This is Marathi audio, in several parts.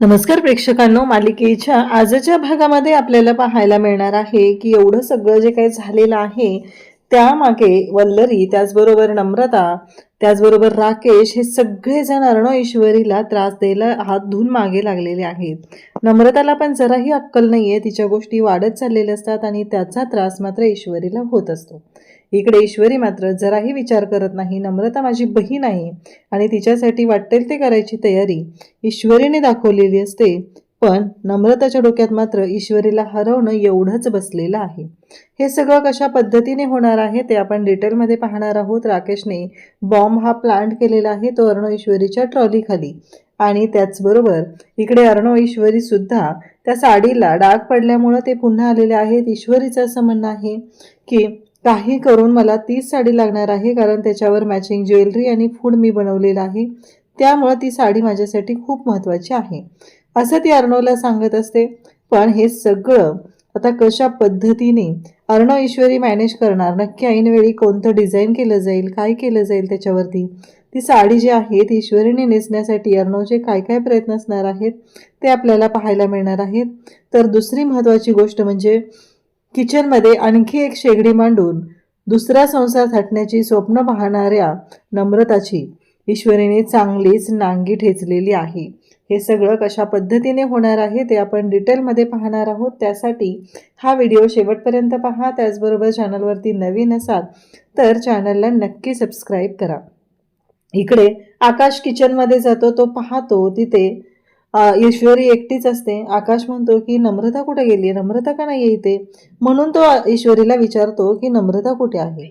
नमस्कार प्रेक्षकांनो, मालिकेच्या आजच्या भागामध्ये आपल्याला पाहायला मिळणार आहे की एवढं सगळं जे काही झालेलं आहे त्यामागे वल्लरी, त्याचबरोबर नम्रता, त्याचबरोबर राकेश हे सगळेजण अर्णव ईश्वरीला त्रास द्यायला हात धुवून मागे लागलेले आहेत. नम्रताला पण जराही अक्कल नाहीये, तिच्या गोष्टी वाढत चाललेल्या असतात आणि त्याचा त्रास मात्र ईश्वरीला होत असतो. इकडे ईश्वरी मात्र जराही विचार करत नाही. नम्रता माझी बहीण आहे आणि तिच्यासाठी वाटेल ते करायची तयारी ईश्वरीने दाखवलेली असते, पण नम्रताच्या डोक्यात मात्र ईश्वरीला हरवणं एवढंच बसलेलं आहे. हे सगळं कशा पद्धतीने होणार आहे ते आपण डिटेलमध्ये पाहणार आहोत. राकेशने बॉम्ब हा प्लांट केलेला आहे, तो अर्णव ईश्वरीच्या ट्रॉलीखाली. आणि त्याचबरोबर इकडे अर्णव ईश्वरी सुद्धा त्या साडीला डाग पडल्यामुळं ते पुन्हा आलेले आहेत. ईश्वरीचं असं म्हणणं आहे की काही करून मला तीच साडी लागणार आहे, कारण त्याच्यावर मॅचिंग ज्वेलरी आणि फूड मी बनवलेलं आहे, त्यामुळं ती साडी माझ्यासाठी खूप महत्त्वाची आहे, असं ती अर्णवला सांगत असते. पण हे सगळं आता कशा पद्धतीने अर्णव ईश्वरी मॅनेज करणार, नक्की ऐनवेळी कोणतं डिझाईन केलं जाईल, काय केलं जाईल त्याच्यावरती, ती साडी जी आहे ती ईश्वरीने नेसण्यासाठी अर्णवचे काय काय प्रयत्न असणार आहेत ते आपल्याला पाहायला मिळणार आहेत. तर दुसरी महत्त्वाची गोष्ट म्हणजे किचनमध्ये आणखी एक शेगडी मांडून दुसरा संसार थाटण्याची स्वप्न पाहणाऱ्या नम्रताची ईश्वरीने चांगलीच नांगी ठेचलेली आहे. हे सगळं कशा पद्धतीने होणार आहे ते आपण डिटेलमध्ये पाहणार आहोत. त्यासाठी हा व्हिडिओ शेवटपर्यंत पहा. त्याचबरोबर चॅनलवरती नवीन असाल तर चॅनलला नक्की सबस्क्राईब करा. इकडे आकाश किचनमध्ये जातो, तो पाहतो तिथे ईश्वरी एकटीच असते. आकाश म्हणतो की नम्रता कुठे गेली, नम्रता का नाही इथे, म्हणून तो ईश्वरीला विचारतो की नम्रता कुठे आहे.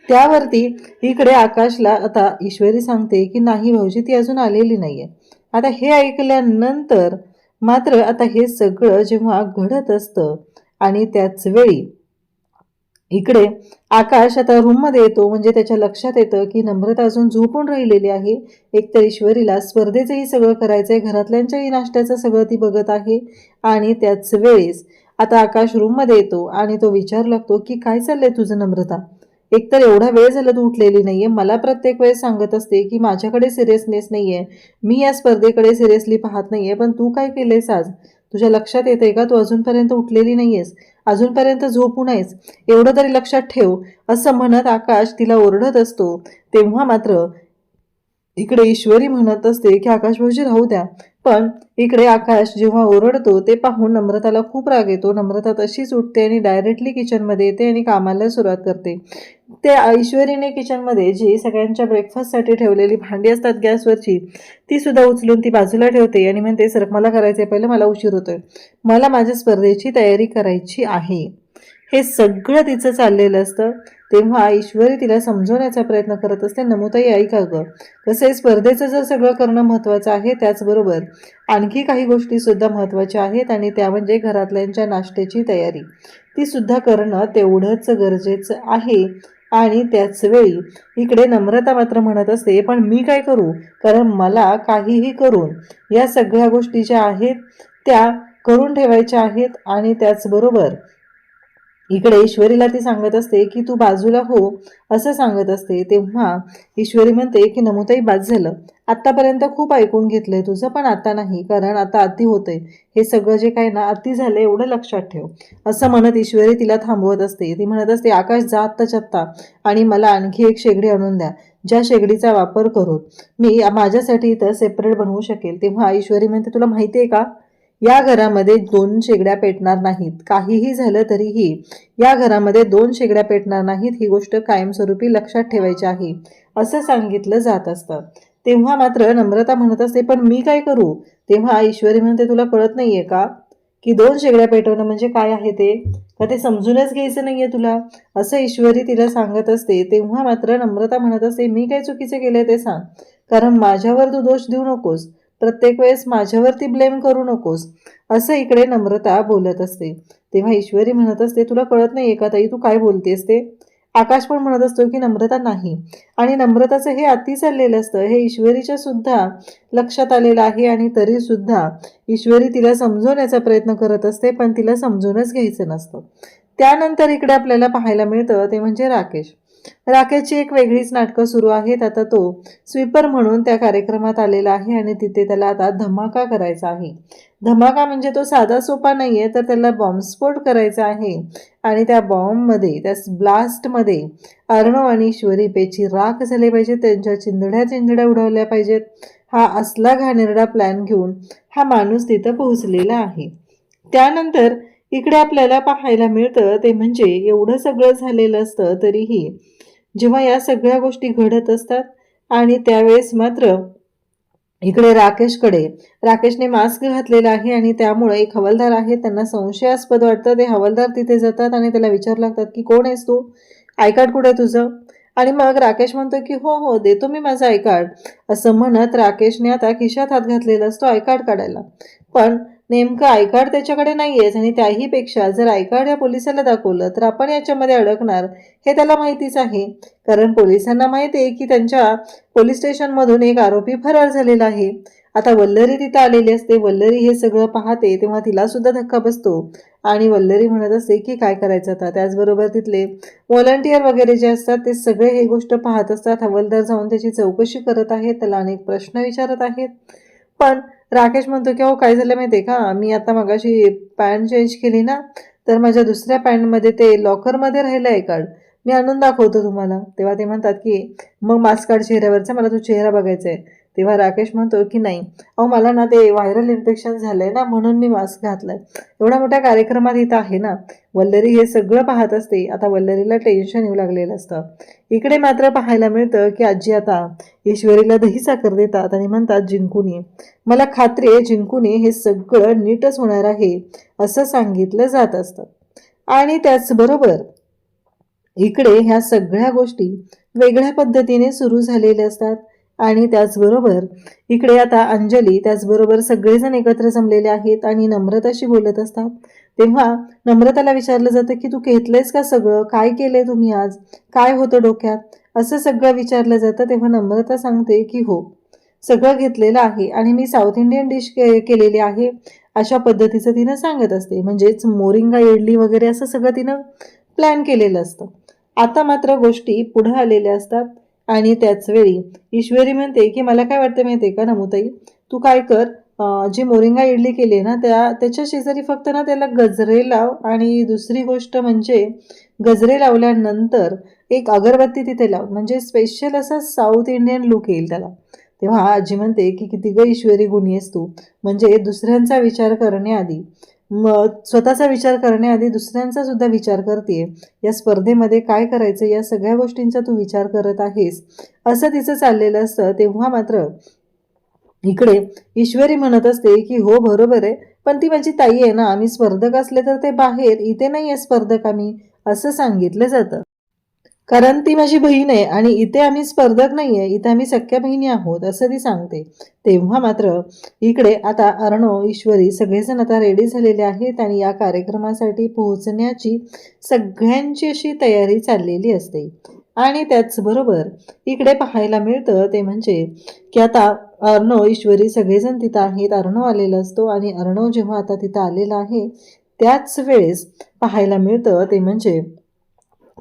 त्यावरती इकडे आकाशला आता ईश्वरी सांगते की नाही भाऊजी, ती अजून आलेली नाहीये. आता हे ऐकल्यानंतर मात्र आता हे सगळं जेव्हा घडत असतं आणि त्याच वेळी इकडे आकाश आता रूममध्ये येतो, म्हणजे त्याच्या लक्षात येतं की नम्रता अजून झोपून राहिलेली आहे. एकतर ईश्वरीला स्पर्धेचंही सगळं करायचंय, घरातल्यांच्याही नाश्त्याचं सगळं ती बघत आहे. आणि त्याच वेळेस आता आकाश रूममध्ये येतो आणि तो विचार लागतो की काय चाललंय तुझं नम्रता, एकतर एवढा वेळ झाला तू उठलेली नाहीये, मला प्रत्येक वेळेस सांगत असते की माझ्याकडे सिरियसनेस नाहीये, मी या स्पर्धेकडे सिरियसली पाहत नाहीये, पण तू काय केलंयस आज, तुझ्या लक्षात येते का, तू अजूनपर्यंत उठलेली नाहीयेस, अजूनपर्यंत झोपून आहेस, एवढं तरी लक्षात ठेव, असं म्हणत आकाश तिला ओरडत असतो. तेव्हा मात्र इकडे ईश्वरी म्हणत असते की आकाश भाऊजी राहू द्या. पण इकडे आकाश जेव्हा ओरडतो ते पाहून नम्रताला खूप राग येतो. नम्रता तशीच उठते आणि डायरेक्टली किचनमध्ये येते आणि कामाला सुरुवात करते. त्या ईश्वरीने किचनमध्ये जी सगळ्यांच्या ब्रेकफास्टसाठी ठेवलेली भांडी असतात गॅसवरची, ती सुद्धा उचलून ती बाजूला ठेवते आणि म्हणते सरक, मला करायचंय, पहिलं मला उशीर होतोय, मला माझ्या स्पर्धेची तयारी करायची आहे. हे सगळं तिचं चाललेलं असतं. तेव्हा ईश्वरी तिला समजवण्याचा प्रयत्न करत असते, नमुताई ऐका गं, कसं स्पर्धेचं जर सगळं करणं महत्त्वाचं आहे, त्याचबरोबर आणखी काही गोष्टीसुद्धा महत्त्वाच्या आहेत आणि त्या म्हणजे घरातल्यांच्या नाश्त्याची तयारी, ती सुद्धा करणं तेवढंच गरजेचं आहे. आणि त्याचवेळी इकडे नम्रता मात्र म्हणत असते पण मी काय करू, कारण मला काहीही करून या सगळ्या गोष्टी ज्या आहेत त्या करून ठेवायच्या आहेत. आणि त्याचबरोबर इकडे ईश्वरीला ती सांगत असते की तू बाजूला हो, असं सांगत असते. तेव्हा ईश्वरी म्हणते की नमुताई बाद झालं, आत्तापर्यंत खूप ऐकून घेतलंय तुझं, पण आता नाही, कारण आता अति होतंय, हे सगळं जे काय ना अति झालं एवढं लक्षात ठेव, असं म्हणत ईश्वरी तिला थांबवत असते. ती म्हणत असते आकाश जा आत्ताच्या आत्ता आणि मला आणखी एक शेगडी आणून द्या, ज्या शेगडीचा वापर करून मी माझ्यासाठी इथं सेपरेट बनवू शकेल. तेव्हा ईश्वरी म्हणते तुला माहिती आहे का, या घरामध्ये 2 शेगड्या पेटणार नाहीत, काहीही झालं तरीही या घरामध्ये 2 शेगड्या पेटणार नाहीत, ही गोष्ट कायमस्वरूपी लक्षात ठेवायची आहे, असं सांगितलं जात असतं. तेव्हा मात्र नम्रता म्हणत असते पण मी काय करू. तेव्हा ईश्वरी म्हणते तुला कळत नाहीये का की 2 शेगड्या पेटवणं म्हणजे काय आहे ते, का ते समजूनच घ्यायचं नाहीये तुला, असं ईश्वरी तिला सांगत असते. तेव्हा मात्र नम्रता म्हणत असते मी काय चुकीचं केलंय ते सांग, कारण माझ्यावर तू दोष देऊ नकोस, प्रत्येक वेळेस माझ्यावरती ब्लेम करू नकोस, असं इकडे नम्रता बोलत असते. तेव्हा ईश्वरी म्हणत असते तुला कळत नाहीये का ताई, तू काय बोलतेस ते. आकाश पण म्हणत असतो की नम्रता नाही, आणि नम्रताचं हे अति चाललेलं असतं, हे ईश्वरीच्या सुद्धा लक्षात आलेलं आहे. आणि तरी सुद्धा ईश्वरी तिला समजवण्याचा प्रयत्न करत असते, पण तिला समजूनच घ्यायचं नसतं. त्यानंतर इकडे आपल्याला पाहायला मिळतं ते म्हणजे राकेश. राकेशची एक वेगळीच नाटकं सुरू आहेत. आता तो स्वीपर म्हणून त्या कार्यक्रमात आलेला आहे आणि तिथे त्याला आता धमाका करायचा आहे. धमाका म्हणजे तो साधा सोपा नाहीये, तर त्याला बॉम्बस्फोट करायचा आहे आणि त्या बॉम्बमध्ये, त्या ब्लास्टमध्ये अर्णव आणि ईश्वरी पेची राख झाले पाहिजे, त्यांच्या चिंधड्या चिंधड्या उडवल्या पाहिजेत. हा असला घाणेरडा प्लॅन घेऊन हा माणूस तिथं पोहोचलेला आहे. त्यानंतर इकडे आपल्याला पाहायला मिळतं ते म्हणजे एवढं सगळं झालेलं असतं तरीही जेव्हा या सगळ्या गोष्टी घडत असतात आणि त्यावेळेस मात्र इकडे राकेशने मास्क घातलेला आहे आणि त्यामुळे एक हवालदार आहे, त्यांना संशयास्पद वाटतं. ते हवालदार तिथे जातात आणि त्याला विचारू लागतात की कोण आहेस तू, आय कार्ड कुठे तुझं? आणि मग राकेश म्हणतो की हो हो देतो मी माझं आय कार्ड. असं म्हणत राकेशने आता खिशात हात घातलेला असतो आय कार्ड काढायला, पण नेमकं आय कार्ड त्याच्याकडे नाहीयेच आणि त्याही पेक्षा जर आय कार्ड या पोलिसाला दाखवलं तर आपण याच्यामध्ये अडकणार हे त्याला माहितीच आहे. कारण पोलिसांना माहिती आहे की त्यांच्या पोलीस स्टेशनमधून एक आरोपी फरार झालेला आहे. आता वल्लरी तिथं आलेली असते. वल्लरी हे सगळं पाहते तेव्हा तिला सुद्धा धक्का बसतो आणि वल्लरी म्हणत असते की काय करायचं आता. त्याचबरोबर तिथले व्हॉलंटियर वगैरे जे असतात ते सगळे हे गोष्ट पाहत असतात. हवालदार जाऊन त्याची चौकशी करत आहेत, त्याला अनेक प्रश्न विचारत आहेत. पण राकेश म्हणतो की हो काय झालं माहिती आहे का, मी आता मगाशी पॅन्ट चेंज केली ना, तर माझ्या दुसऱ्या पॅन्टमध्ये ते लॉकरमध्ये राहिलं आहे कार्ड, मी आणून दाखवतो तुम्हाला. तेव्हा ते म्हणतात की मग मास्क काढ चेहऱ्यावरचा, मला तो चेहरा बघायचा आहे. तेव्हा राकेश म्हणतो की नाही अहो मला ना ते व्हायरल इन्फेक्शन झालंय ना म्हणून मी मास्क घातलाय. एवढ्या मोठ्या कार्यक्रमात इथं आहे ना. वल्लरी हे सगळं पाहत असते. आता वल्लरीला टेन्शन येऊ लागलेलं असतं. इकडे मात्र पाहायला मिळतं की आजी आता ईश्वरीला दही साखर देतात आणि म्हणतात जिंकून ये, मला खात्री आहे जिंकून ये, हे सगळं नीटच होणार आहे असं सांगितलं जात असतं. आणि त्याचबरोबर इकडे ह्या सगळ्या गोष्टी वेगळ्या पद्धतीने सुरू झालेल्या असतात. आणि त्याचबरोबर इकडे आता अंजली त्याचबरोबर सगळेजण एकत्र जमलेले आहेत आणि नम्रताशी बोलत असतात. तेव्हा नम्रताला विचारलं जातं की तू घेतलंयस का सगळं, काय केलंय तुम्ही आज, काय होतं डोक्यात, असं सगळं विचारलं जातं. तेव्हा नम्रता सांगते की हो सगळं घेतलेलं आहे आणि मी साऊथ इंडियन डिश केलेली आहे अशा पद्धतीचं तिनं सांगत असते. म्हणजेच मोरिंगा इडली वगैरे असं सगळं तिनं प्लॅन केलेलं असतं. आता मात्र गोष्टी पुढे आलेल्या असतात आणि त्याच वेळी ईश्वरी म्हणते की मला काय वाटतं माहिती आहे का नमुताई, तू काय कर, जी मोरिंगा इडली केली आहे ना त्याच्या शेजारी फक्त ना त्याला गजरे लाव आणि दुसरी गोष्ट म्हणजे गजरे लावल्यानंतर एक अगरबत्ती तिथे लाव, म्हणजे स्पेशल असा साऊथ इंडियन लुक येईल त्याला. तेव्हा आजी म्हणते की किती ग ईश्वरी गुणी आहेस तू, म्हणजे दुसऱ्यांचा विचार करण्याआधी मग स्वतःचा विचार करण्याआधी दुसऱ्यांचा सुद्धा विचार करते. या स्पर्धेमध्ये काय करायचं या सगळ्या गोष्टींचा तू विचार करत आहेस असं तिचं चाललेलं असतं. तेव्हा मात्र इकडे ईश्वरी म्हणत असते की हो बरोबर आहे, पण ती माझी ताई आहे ना, आम्ही स्पर्धक असले तर ते बाहेर, इथे नाही आहे स्पर्धक आम्ही, असं सांगितलं जातं. कारण ती माझी बहीण आहे आणि इथे आम्ही स्पर्धक नाही आहे, इथे आम्ही सख्या बहिणी आहोत असं ती सांगते. तेव्हा मात्र इकडे आता अर्णव ईश्वरी सगळेजण आता रेडी झालेले आहेत आणि या कार्यक्रमासाठी पोहोचण्याची सगळ्यांची अशी तयारी चाललेली असते. आणि त्याचबरोबर इकडे पाहायला मिळतं ते म्हणजे की आता अर्णव ईश्वरी सगळेजण तिथं आहेत. अर्णव आलेला असतो आणि अर्णव जेव्हा आता तिथं आलेला आहे त्याच वेळेस पाहायला मिळतं ते म्हणजे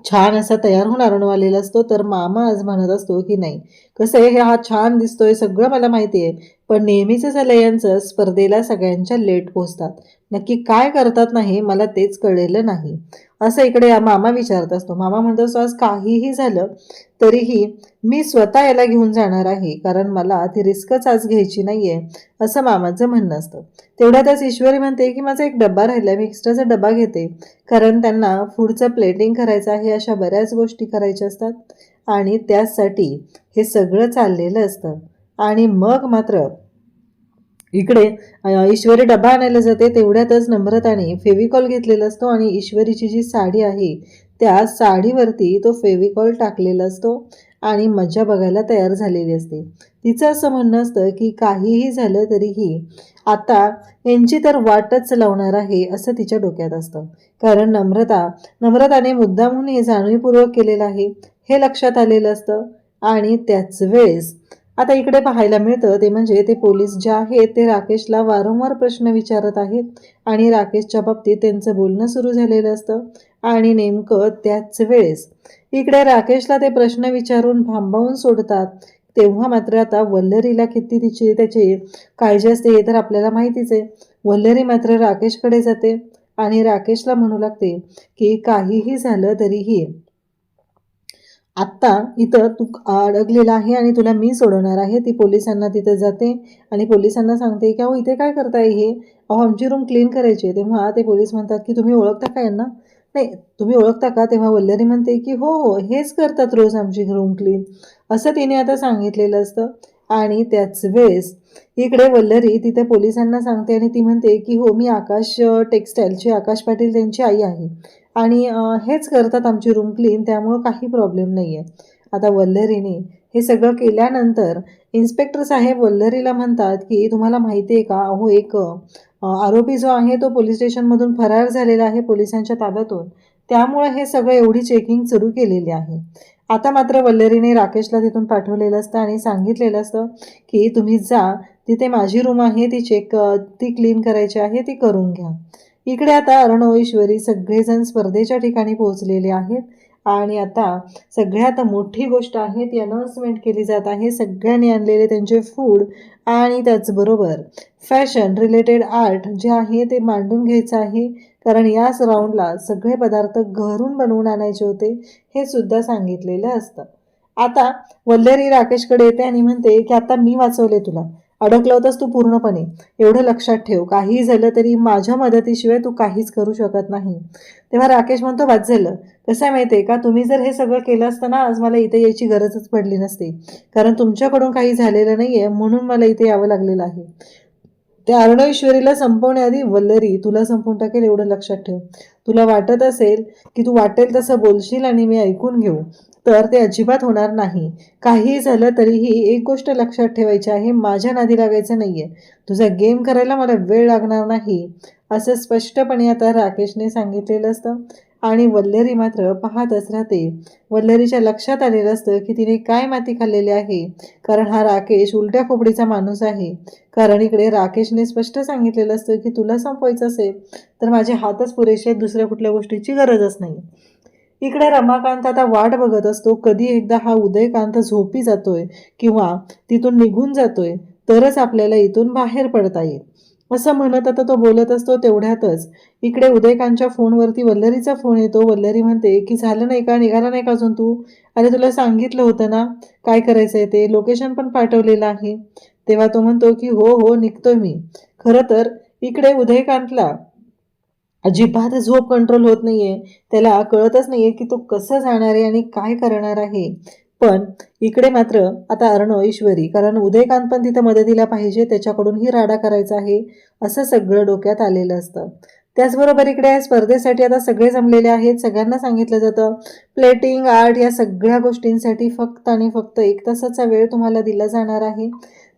छान असा तयार होऊन अर्णव आलेला असतो. तर मामा आज म्हणत असतो की नाही कसं आहे, हा छान दिसतोय सगळं मला माहिती आहे, पण नेहमीच झालं यांचं, स्पर्धेला सगळ्यांच्या लेट पोचतात, नक्की काय करतात नाही मला तेच कळलेलं नाही असं इकडे मामा विचारत असतो. मामा म्हणत असतो आज काहीही झालं तरीही मी स्वतः याला घेऊन जाणार आहे, कारण मला ती रिस्कच आज घ्यायची नाहीये असं मामाचं म्हणणं असतं. तेवढ्यातच ईश्वरी म्हणते की माझा एक डब्बा राहिला, मी एक्स्ट्राचा डब्बा घेते, कारण त्यांना फूडचं प्लेटिंग करायचं आहे, अशा बऱ्याच गोष्टी करायच्या असतात आणि त्यासाठी हे सगळं चाललेलं असतं. आणि मग मात्र इकडे ईश्वरी डबा आणायला जाते. तेवढ्यातच नम्रताने फेविकॉल घेतलेला असतो आणि ईश्वरीची जी साडी आहे त्या साडीवरती तो फेविकॉल टाकलेला असतो आणि मजा बघायला तयार झालेली असते. तिचं असं म्हणणं असतं की काहीही झालं तरीही आता यांची तर वाटच लावणार आहे असं तिच्या डोक्यात असतं. कारण नम्रताने मुद्दामहून हे जाणीवपूर्वक केलेलं आहे हे लक्षात आलेलं असतं. आणि त्याच वेळेस आता इकडे पाहायला मिळतं ते म्हणजे ते पोलीस जे आहेत ते राकेशला वारंवार प्रश्न विचारत आहेत आणि राकेशच्या बाबतीत त्यांचं बोलणं सुरू झालेलं असतं. आणि नेमकं त्याच वेळेस इकडे राकेशला ते प्रश्न विचारून भांबावून सोडतात. तेव्हा मात्र आता वल्लरीला किती त्याची काळजी असते हे तर आपल्याला माहितीच आहे. वल्लरी मात्र राकेशकडे जाते आणि राकेशला म्हणू लागते की काहीही झालं तरीही आत्ता इथं तू अडकलेला आहे आणि तुला मी सोडवणार आहे. ती पोलिसांना तिथं जाते आणि पोलिसांना सांगते की अहो इथे काय करताय हे, अहो आमची रूम क्लीन करायची आहे. तेव्हा ते पोलीस म्हणतात की तुम्ही ओळखता का यांना, नाही तुम्ही ओळखता का. तेव्हा वल्लरी म्हणते की हो हो हेच करतात रोज आमची रूम क्लीन, असं तिने आता सांगितलेलं असतं. आणि त्याच वेळेस इकडे वल्लरी तिथे पोलिसांना सांगते आणि ती म्हणते की हो मी आकाश टेक्स्टाईलची आकाश पाटील त्यांची आई आहे आणि हेच करतात आमची रूम क्लीन, त्यामुळं काही प्रॉब्लेम नाही आहे. आता वल्लरीने हे सगळं केल्यानंतर इन्स्पेक्टर साहेब वल्लरीला म्हणतात की तुम्हाला माहिती आहे का, अहो एक आरोपी जो आहे तो पोलीस स्टेशनमधून फरार झालेला आहे पोलिसांच्या ताब्यातून, त्यामुळे हे सगळं एवढी चेकिंग सुरू केलेली आहे. आता मात्र वल्लरीने राकेशला तिथून पाठवलेलं असतं आणि सांगितलेलं असतं की तुम्ही जा, तिथे माझी रूम आहे ती क्लीन करायची आहे, ती करून घ्या. इकडे आता अर्णव ईश्वरी सगळेजण स्पर्धेच्या ठिकाणी पोहोचलेले आहेत आणि आता सगळ्यात मोठी गोष्ट आहे ती अनाउन्समेंट केली जात आहे. सगळ्यांनी आणलेले त्यांचे फूड आणि त्याचबरोबर फॅशन रिलेटेड आर्ट जे आहे ते मांडून घ्यायचं आहे, कारण याच राऊंडला सगळे पदार्थ घरून बनवून आणायचे होते हे सुद्धा सांगितलेलं असतं. आता वल्लरी राकेशकडे येते आणि म्हणते की आता मी वाचवले तुला, अडकला होतास तू पूर्णपणे, एवढं लक्षात ठेव, काहीही झालं तरी माझ्या मदतीशिवाय तू काहीच करू शकत नाही. तेव्हा राकेश म्हणतो वाच झालं, कसं आहे माहिती आहे का, तुम्ही जर हे सगळं केलं असतं ना आज मला इथे यायची गरजच पडली नसती, कारण तुमच्याकडून काही झालेलं नाही आहे म्हणून मला इथे यावं लागलेलं आहे. त्या अर्णव ईश्वरीला संपवण्याआधी वल्लरी तुला संपवून टाकेल एवढं लक्षात ठेव. तुला वाटत असेल की तू वाटेल तसं बोलशील आणि मी ऐकून घेऊ, तर ते अजिबात होणार नाही. काही झालं तरीही एक गोष्ट लक्षात ठेवायची आहे, माझ्या नादी लागायचं नाही आहे, तुझा गेम करायला मला वेळ लागणार नाही, असं स्पष्टपणे आता राकेशने सांगितलेलं असतं. आणि वल्लरी मात्र पाहतच राहते. वल्लरीच्या लक्षात आलेलं असतं की तिने काय माती खाल्लेली आहे, कारण हा राकेश उलट्या खोपडीचा माणूस आहे. कारण इकडे राकेशने स्पष्ट सांगितलेलं असतं की तुला संपवायचं असेल तर माझे हातच पुरेसे आहेत, दुसऱ्या कुठल्या गोष्टीची गरजच नाही. इकडे रमाकांत आता वाट बघत असतो कधी एकदा हा उदयकांत झोपी जातोय किंवा तिथून निघून जातोय तरच आपल्याला इथून बाहेर पडता येईल, असं म्हणत आता तो बोलत असतो. तेवढ्यातच इकडे उदयकांतच्या फोनवरती वल्लरीचा फोन येतो. वल्लरी म्हणते की झालं नाही का, निघाला नाही का अजून तू, अरे तुला सांगितलं होतं ना काय करायचं आहे ते, लोकेशन पण पाठवलेलं आहे. तेव्हा तो म्हणतो की हो हो निघतोय मी. खरं तर इकडे उदयकांतला अजिबात झोप कंट्रोल होत नाहीये, त्याला कळतच नाहीये की तो कसं जाणार आहे आणि काय करणार आहे. पण इकडे मात्र आता अर्णव ईश्वरी, कारण उदयकांत पण तिथं मदतीला पाहिजे, त्याच्याकडूनही राडा करायचा आहे, असं सगळं डोक्यात आलेलं असतं. त्याचबरोबर इकडे स्पर्धेसाठी आता सगळे जमलेले आहेत. सगळ्यांना सांगितलं जातं प्लेटिंग आर्ट या सगळ्या गोष्टींसाठी फक्त आणि फक्त 1 तासाचा वेळ तुम्हाला दिला जाणार आहे.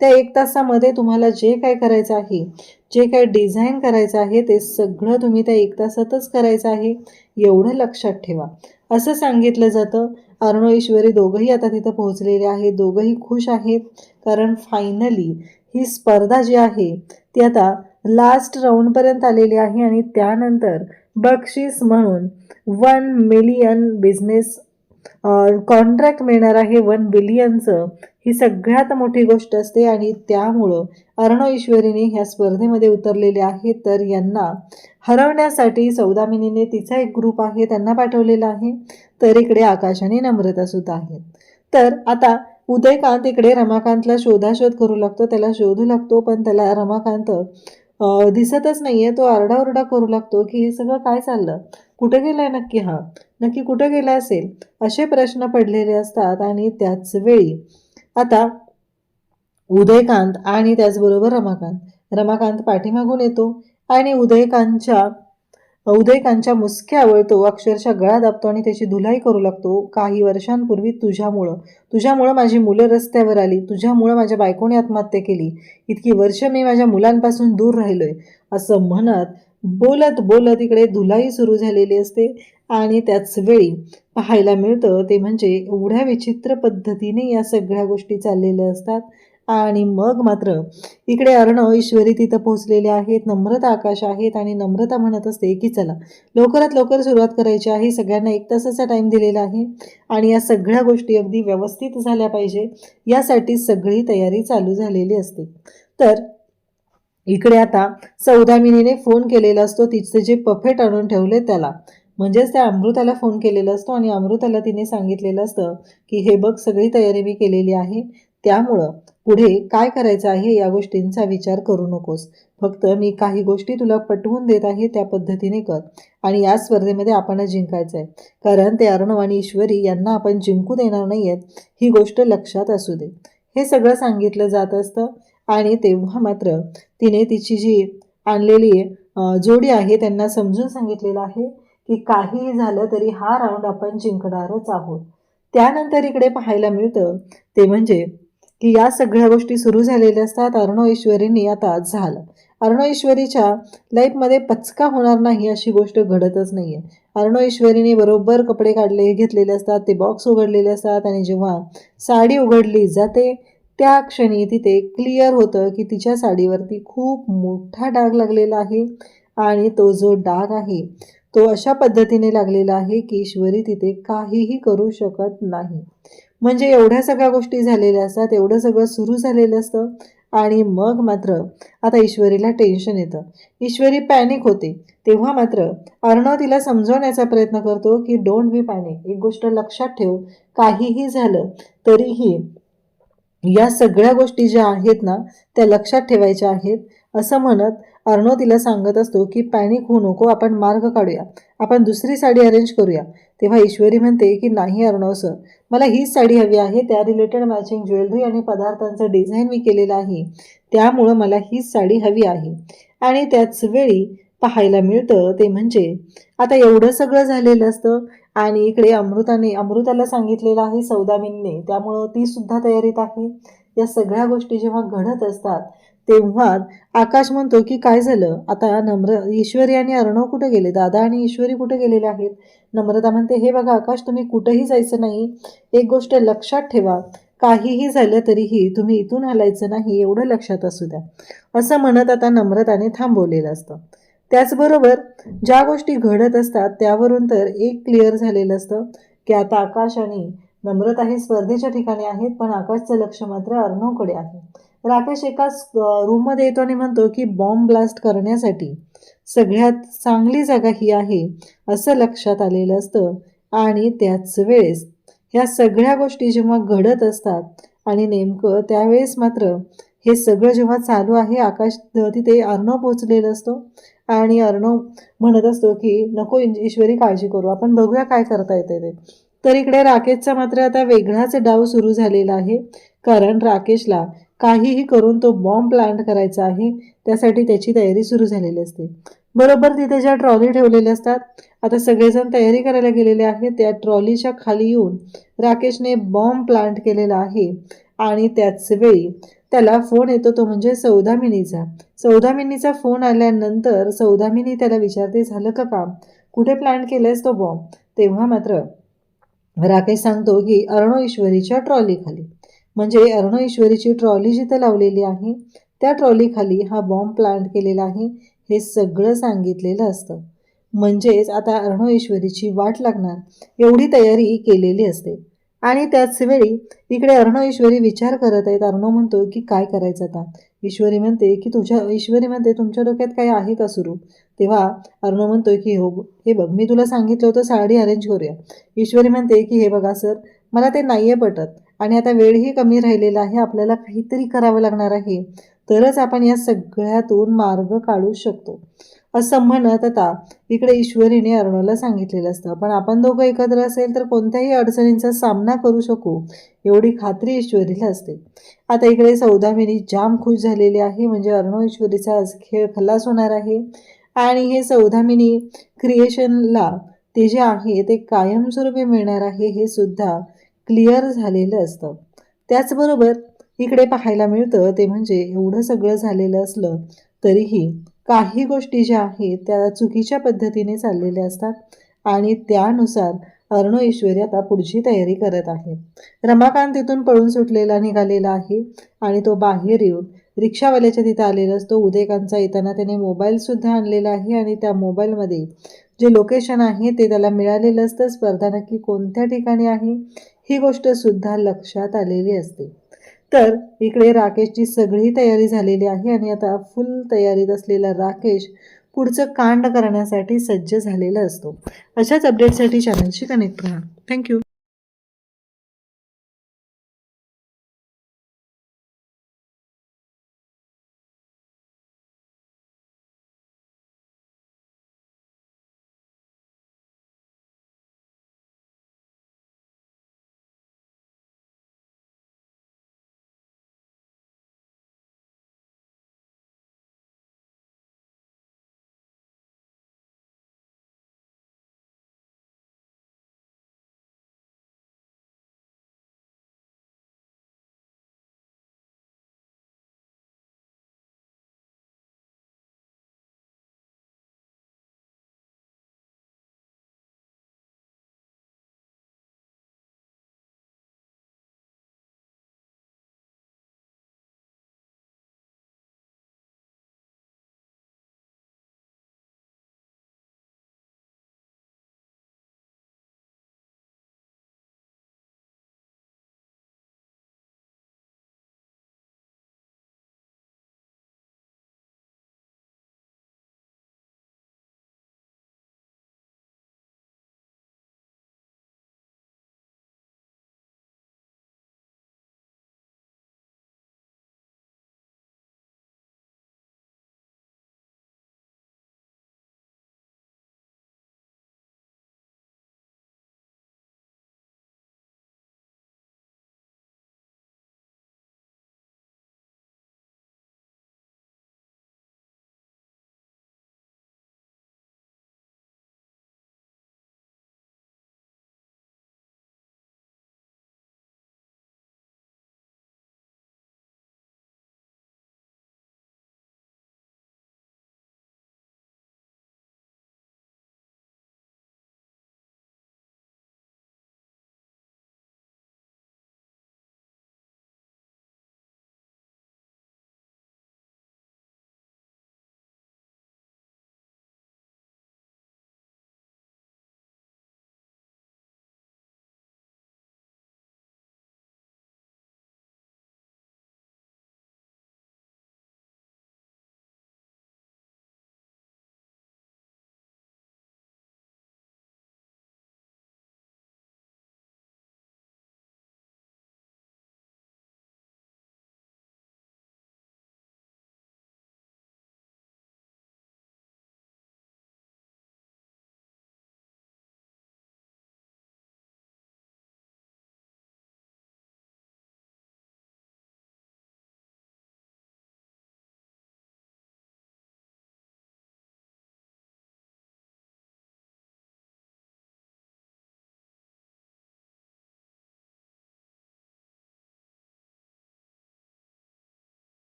त्या 1 तासामध्ये तुम्हाला जे काय करायचं आहे, जे काय डिझाईन करायचं आहे ते सगळं तुम्ही त्या 1 तासातच करायचं आहे, एवढं लक्षात ठेवा, असं सांगितलं जातं. अर्णव ईश्वरी दोघंही आता तिथं पोहोचलेले आहेत. दोघंही खुश आहेत, कारण फायनली ही स्पर्धा जी आहे ती आता लास्ट राऊंडपर्यंत आलेली आहे आणि त्यानंतर बक्षीस म्हणून 1 मिलियन बिझनेस कॉन्ट्रॅक्ट मिळणार आहे. 1 बिलियनचं ही सगळ्यात मोठी गोष्ट असते आणि त्यामुळं अर्णव ईश्वरीने ह्या स्पर्धेमध्ये उतरलेले आहेत. तर यांना हरवण्यासाठी सौदामिनीने तिचा एक ग्रुप आहे त्यांना पाठवलेला आहे, तर इकडे आकाश आणि नम्रता सुद्धा आहेत. तर आता उदयकांत इकडे रमाकांतला शोधाशोध करू लागतो, त्याला शोधू लागतो, पण त्याला रमाकांत दिसतच नाहीये. तो आरडाओरडा करू लागतो की हे सगळं काय चाललं, कुठे गेलाय नक्की, हा नक्की कुठे गेला असेल, असे प्रश्न पडलेले असतात. आणि त्याच वेळी आता उदयकांत आणि त्याचबरोबर रमाकांत पाठीमागून येतो आणि उदयकांतच्या मुसक्यावर तो अक्षरशः गळा दाबतो आणि त्याची धुलाई करू लागतो. काही वर्षांपूर्वी तुझ्यामुळं माझी मुलं रस्त्यावर आली, तुझ्यामुळं माझ्या बायकोने आत्महत्या केली, इतकी वर्ष मी माझ्या मुलांपासून दूर राहिलोय, असं म्हणत बोलत बोलत इकडे धुलाई सुरू झालेली असते. आणि त्याच वेळी पाहायला मिळतं ते म्हणजे एवढ्या विचित्र पद्धतीने या सगळ्या गोष्टी चाललेल्या असतात. आणि मग मात्र इकडे अर्णव, ईश्वरी तिथं पोहोचलेले आहेत, नम्रता, आकाश आहेत आणि नम्रता म्हणत असते की चला लवकरात लवकर सुरुवात करायची आहे, सगळ्यांना 1 तासाचा टाईम दिलेला आहे आणि या सगळ्या गोष्टी अगदी व्यवस्थित झाल्या पाहिजे यासाठी सगळी तयारी चालू झालेली असते. तर इकडे आता सौदामिनीने फोन केलेला असतो तिचे जे पफेट आणून ठेवले त्याला, म्हणजेच त्या अमृताला फोन केलेला असतो आणि अमृताला तिने सांगितलेलं असतं की हे बघ सगळी तयारी मी केलेली आहे, त्यामुळं पुढे काय करायचं आहे या गोष्टींचा विचार करू नकोस, फक्त मी काही गोष्टी तुला पटवून देत आहे त्या पद्धतीने कर आणि या स्पर्धेमध्ये आपण जिंकायचं आहे, कारण ते अर्णव आणि ईश्वरी यांना आपण जिंकू देणार नाही आहेत, ही गोष्ट लक्षात असू दे. हे सगळं सांगितलं जात असतं आणि तेव्हा मात्र तिने तिची जी आणलेली जोडी आहे त्यांना समजून सांगितलेलं आहे की काहीही झालं तरी हा राऊंड आपण जिंकणारच आहोत. त्यानंतर इकडे पाहायला मिळतं ते म्हणजे की या सगळ्या गोष्टी सुरू झालेल्या असतात. अर्णव ईश्वरींनी आता झालं, अर्णव ईश्वरीच्या लाईफमध्ये पचका होणार नाही अशी गोष्ट घडतच नाही आहे. अर्णव ईश्वरीने बरोबर कपडे घेतलेले असतात, ते बॉक्स उघडलेले असतात आणि जेव्हा साडी उघडली जाते त्या क्षणी तिथे क्लिअर होतं की तिच्या साडीवरती खूप मोठा डाग लागलेला आहे आणि तो जो डाग आहे तो अशा पद्धतीने लागलेला आहे की ईश्वरी तिथे काहीही करू शकत नाही. म्हणजे एवढ्या सगळ्या गोष्टी झालेल्या असतात, एवढं सगळं सुरू झालेलं असतं आणि मग मात्र आता ईश्वरीला टेन्शन येतं, ईश्वरी पॅनिक होते. तेव्हा मात्र अर्णव तिला समजवण्याचा प्रयत्न करतो की डोंट बी पॅनिक, एक गोष्ट लक्षात ठेव, काहीही झालं तरीही या सगळ्या गोष्टी ज्या आहेत ना त्या लक्षात ठेवायच्या आहेत असं म्हणत अर्णव तिला सांगत असतो की पॅनिक होऊ नको, आपण मार्ग काढूया, आपण दुसरी साडी अरेंज करूया. तेव्हा ईश्वरी म्हणते की नाही अर्णव सर, मला हीच साडी हवी आहे, त्या रिलेटेड मॅचिंग ज्वेलरी आणि पदार्थांचं डिझाईन मी केलेलं आहे, त्यामुळं मला हीच साडी हवी आहे. आणि त्याच वेळी पाहायला मिळतं ते म्हणजे आता एवढं सगळं झालेलं असतं आणि इकडे अमृताला सांगितलेलं आहे सौदामिनीने, त्यामुळं ती सुद्धा तयारीत आहे. या सगळ्या गोष्टी जेव्हा घडत असतात तेव्हा आकाश म्हणतो की काय झालं आता, ईश्वरी आणि अर्णव कुठे गेले, दादा आणि ईश्वरी कुठे गेलेले आहेत. नम्रता म्हणते हे बघा आकाश, तुम्ही कुठेही जायचं नाही, एक गोष्ट लक्षात ठेवा, काहीही झालं तरीही तुम्ही इथून हलायचं नाही, एवढं लक्षात असू द्या, असं म्हणत आता नम्रताने थांबवलेलं असतं. त्याचबरोबर ज्या गोष्टी घडत असतात त्यावरून तर एक क्लिअर झालेलं असतं की आता आकाश आणि नम्रता हे स्पर्धेच्या ठिकाणी आहेत, पण आकाशचं लक्ष मात्र अर्णवकडे आहे. राकेश एकाच रूममध्ये येतो आणि म्हणतो की बॉम्ब ब्लास्ट करण्यासाठी सगळ्यात चांगली जागा ही आहे असं लक्षात आलेलं असतं. आणि त्याच वेळेस ह्या सगळ्या गोष्टी जेव्हा घडत असतात आणि नेमकं त्यावेळेस मात्र हे सगळं जेव्हा चालू आहे, आकाश तिथे अर्णव पोचलेलं असतो आणि अर्णव म्हणत असतो की नको ईश्वरी, काळजी करू, आपण बघूया काय करता येते ते. तर इकडे राकेशचा मात्र आता वेगळाच डाव सुरू झालेला आहे, कारण राकेशला काहीही करून तो बॉम्ब प्लांट करायचा आहे, त्यासाठी त्याची तयारी सुरू झालेली असते. बरोबर तिथे ज्या ट्रॉली ठेवलेल्या असतात, आता सगळेजण तयारी करायला गेलेले आहेत, त्या ट्रॉलीच्या खाली येऊन राकेशने बॉम्ब प्लांट केलेला आहे. आणि त्याच वेळी त्याला फोन येतो, तो म्हणजे सौदामिनीचा फोन आल्यानंतर सौदामिनी त्याला विचारते झालं का काम, कुठे प्लांट केलंयस तो बॉम्ब. तेव्हा मात्र राकेश सांगतो की अर्णव ईश्वरीच्या ट्रॉली खाली, म्हणजे अर्णव ईश्वरीची ट्रॉली जिथं लावलेली आहे त्या ट्रॉली खाली हा बॉम्ब प्लांट केलेला आहे, हे सगळं सांगितलेलं असतं. म्हणजेच आता अर्णव ईश्वरीची वाट लागणार एवढी तयारी केलेली असते. आणि त्याच वेळी इकडे अर्णव ईश्वरी विचार करत आहेत. अर्णव म्हणतो की काय करायचं आता. ईश्वरी म्हणते तुमच्या डोक्यात काय आहे का सुरू. तेव्हा अर्णव म्हणतोय की हो हे बघ, मी तुला सांगितलं होतं साडी अरेंज करूया. ईश्वरी म्हणते की हे बघा सर, मला ते नाही आहे पटत आणि आता वेळही कमी राहिलेला आहे, आपल्याला काहीतरी करावं लागणार आहे, तरच आपण या सगळ्यातून मार्ग काढू शकतो असं म्हणत आता इकडे ईश्वरीने अर्णवला सांगितलेलं असतं. पण आपण दोघं एकत्र असेल तर कोणत्याही अडचणींचा सामना करू शकू एवढी खात्री ईश्वरीला असते. आता इकडे सौदामिनी जाम खुश झालेली आहे, म्हणजे अर्णव ईश्वरीचा आज खेळ खलास होणार आहे आणि हे सौदामिनी क्रिएशनला ते जे आहे ते कायमस्वरूपी मिळणार आहे हे सुद्धा क्लिअर झालेलं असतं. त्याचबरोबर इकडे पाहायला मिळतं ते म्हणजे एवढं सगळं झालेलं असलं तरीही काही गोष्टी ज्या आहेत त्या चुकीच्या पद्धतीने चाललेल्या असतात आणि त्यानुसार अर्णव ईश्वरी आता पुढची तयारी करत आहे. रमाकांत तिथून पळून सुटलेला निघालेला आहे आणि तो बाहेर येऊन रिक्षावाल्याच्या तिथं आलेला असतो. उदयकांतचा येताना त्याने मोबाईलसुद्धा आणलेला आहे आणि त्या मोबाईलमध्ये जे लोकेशन आहे ते त्याला मिळालेलं असतं. स्पर्धा नक्की कोणत्या ठिकाणी आहे ही गोष्टसुद्धा लक्षात आलेली असते. तर इकडे राकेशची सगळी तयारी झालेली आहे आणि आता फुल तयारीत असलेला राकेश पुढचं कांड करण्यासाठी सज्ज झालेला असतो. अशाच अपडेटसाठी चॅनलशी कनेक्ट राहा. थँक्यू.